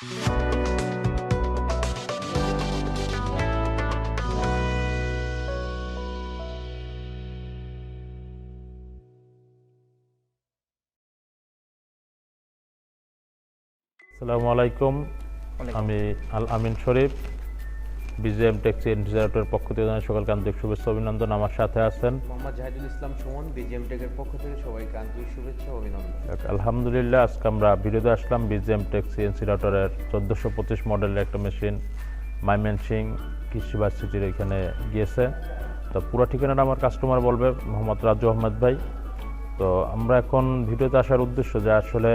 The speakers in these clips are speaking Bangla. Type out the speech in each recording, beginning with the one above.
আসসালামু আলাইকুম, আমি আল আমিন শরীফ, বিজিএম ট্যাক্সি ইনস্টিটিউটের পক্ষ থেকে জানাই সকলকে আন্তরিক শুভেচ্ছা অভিনন্দন। আমার সাথে আছেন মোহাম্মদ জাহিদুল ইসলাম সুমন, বিজিএম টেকের পক্ষ থেকে সবাইকে আন্তরিক শুভেচ্ছা ও অভিনন্দন। আলহামদুলিল্লাহ, আজকে আমরা ভিডিওতে আসলাম বিজিএম ট্যাক্সি ইনস্টিটিউটের 1425 মডেলের একটা মেশিন ময়মনসিংহ কৃষি ভার্সিটির এখানে গিয়েছে। তো পুরো ঠিকানাটা আমার কাস্টমার বলবে, মোহাম্মদ রাজু আহমেদ ভাই। তো আমরা এখন ভিডিওতে আসার উদ্দেশ্য যে আসলে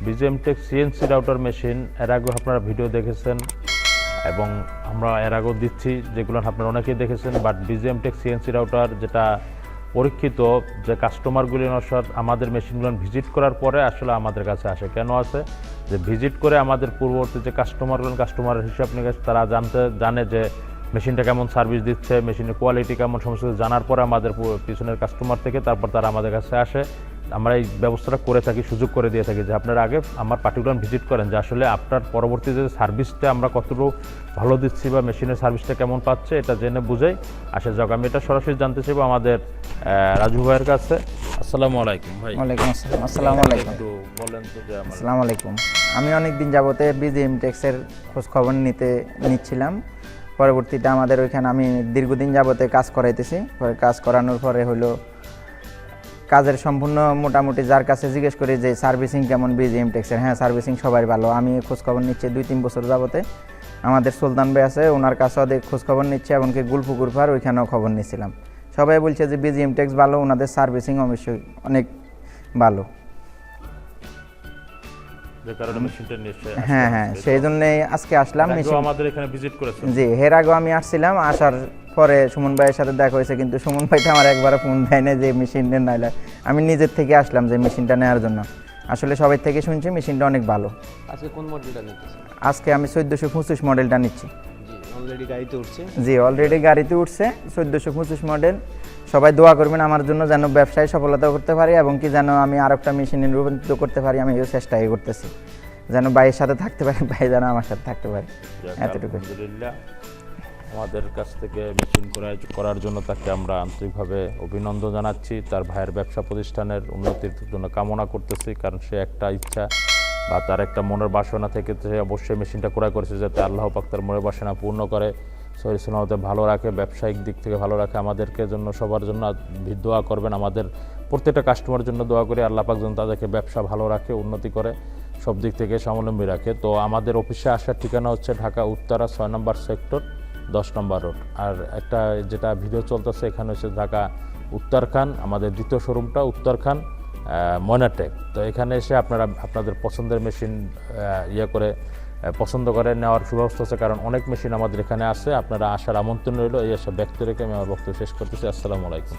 BGM tech CNC router machine এর আগেও আপনারা ভিডিও দেখেছেন এবং আমরা এর আগেও দিচ্ছি, যেগুলো আপনারা অনেকেই দেখেছেন। But BGM tech CNC router যেটা পরীক্ষিত, যে কাস্টমারগুলি আমাদের মেশিনগুলো ভিজিট করার পরে আসলে আমাদের কাছে আসে, কেন আসে যে ভিজিট করে আমাদের পূর্ববর্তী যে কাস্টমারের হিসাব নিকাশ তারা জানে যে মেশিনটা কেমন সার্ভিস দিচ্ছে, মেশিনের কোয়ালিটি কেমন, সমস্ত জানার পরে আমাদের পিছনের কাস্টমার থেকে তারপর তারা আমাদের কাছে আসে। আমরা এই ব্যবস্থাটা করে থাকি, সুযোগ করে দিয়ে থাকি যে আপনারা আগে আমার পার্টিকুলার ভিজিট করেন, যে আসলে আপনার পরবর্তী যে সার্ভিসটা আমরা কতটুকু ভালো দিচ্ছি বা মেশিনের সার্ভিসটা কেমন পাচ্ছে এটা জেনে বুঝেই আসে যাক। আমি এটা সরাসরি জানতে চাইবো আমাদের রাজু ভাইয়ের কাছে। আসসালামু আলাইকুম ভাই। ওয়ালাইকুম আসসালাম। আসসালামু আলাইকুম। একটু বলেন তো যে আসসালামু আলাইকুম। আমি অনেক দিন যাবতে বিজিএম টেক্সের খোঁজ খবর নিচ্ছিলাম। পরবর্তীতে আমাদের ওইখানে আমি দীর্ঘদিন যাবতে কাজ করাইতেছি। পরে কাজ করানোর পরে হলো কাজের সম্পূর্ণ মোটামুটি যার কাছে জিজ্ঞেস করি যে সার্ভিসিং কেমন বিজিএম টেক্সের, হ্যাঁ সার্ভিসিং সবাই ভালো। আমি খোঁজ খবর নিচ্ছি 2-3 বছর যাবতে। আমাদের সুলতান ভাই আছে, ওনার কাছেও খোঁজ খবর নিচ্ছে, এমনকি গুলপুকুর পার ওইখানেও খবর নিচ্ছিলাম। সবাই বলছে যে বিজিএম টেক্স ভালো, ওনাদের সার্ভিসিং অবশ্যই অনেক ভালো। হ্যাঁ, সেই জন্যই আজকে আসলাম। আমাদের এখানে ভিজিট করেছেন? জি, এর আগেও আমি আসছিলাম। আসার পরে সুমন ভাইয়ের সাথে দেখা হয়েছে, কিন্তু সুমন ভাইটা আমার একবারও ফোন দেয় না যে মেশিনটা নাইলে। আমি নিজের থেকে আসলাম যে মেশিনটা নেওয়ার জন্য। আসলে সবাই থেকে শুনছি মেশিনটা অনেক ভালো। আজকে কোন মডেলটা নিতেছেন? আজকে আমি 1425 মডেলটা নিচ্ছি। অলরেডি গাড়িতে উঠছে? জি, অলরেডি গাড়িতে উঠছে 1425 মডেল। সবাই দোয়া করবেন আমার জন্য, যেন ব্যবসায় সফলতা করতে পারি এবং কি যেন আমি আরেকটা মেশিনে রূপান্তরিত করতে পারি। আমি এই চেষ্টাই করতেছি যেন ভাইয়ের সাথে থাকতে পারি, ভাই যেন আমার সাথে থাকতে পারে, এতটুকু। আলহামদুলিল্লাহ, আমাদের কাছ থেকে মেশিন করার জন্য তাকে আমরা আন্তরিকভাবে অভিনন্দন জানাচ্ছি। তার ভাইয়ের ব্যবসা প্রতিষ্ঠানের উন্নতির জন্য কামনা করতেছি, কারণ সে একটা ইচ্ছা বা তার একটা মনের বাসনা থেকে সে অবশ্যই মেশিনটা ক্রয় করেছে, যাতে আল্লাহ পাক তার মনের বাসনা পূর্ণ করে, শরীর সালামতে ভালো রাখে, ব্যবসায়িক দিক থেকে ভালো রাখে। আমাদেরকে জন্য সবার জন্য দোয়া করবেন, আমাদের প্রত্যেকটা কাস্টমারের জন্য দোয়া করি আল্লাহ পাক যেন তাদেরকে ব্যবসা ভালো রাখে, উন্নতি করে, সব দিক থেকে স্বাবলম্বী রাখে। তো আমাদের অফিসে আসার ঠিকানা হচ্ছে ঢাকা উত্তরা 6 নম্বর সেক্টর 10 নম্বর রোড। আর একটা যেটা ভিডিও চলতেছে এখানে হচ্ছে ঢাকা উত্তরখান, আমাদের দ্বিতীয় শোরুমটা উত্তরখান ময়নাটেক। তো এখানে এসে আপনারা আপনাদের পছন্দের মেশিন করে পছন্দ করে নেওয়ার সুব্যবস্থা আছে, কারণ অনেক মেশিন আমাদের এখানে আছে। আপনারা আসার আমন্ত্রণ রইল। এই আশা ব্যক্ত রেখে আমি আমার বক্তব্য শেষ করতেছি। আসসালামু আলাইকুম।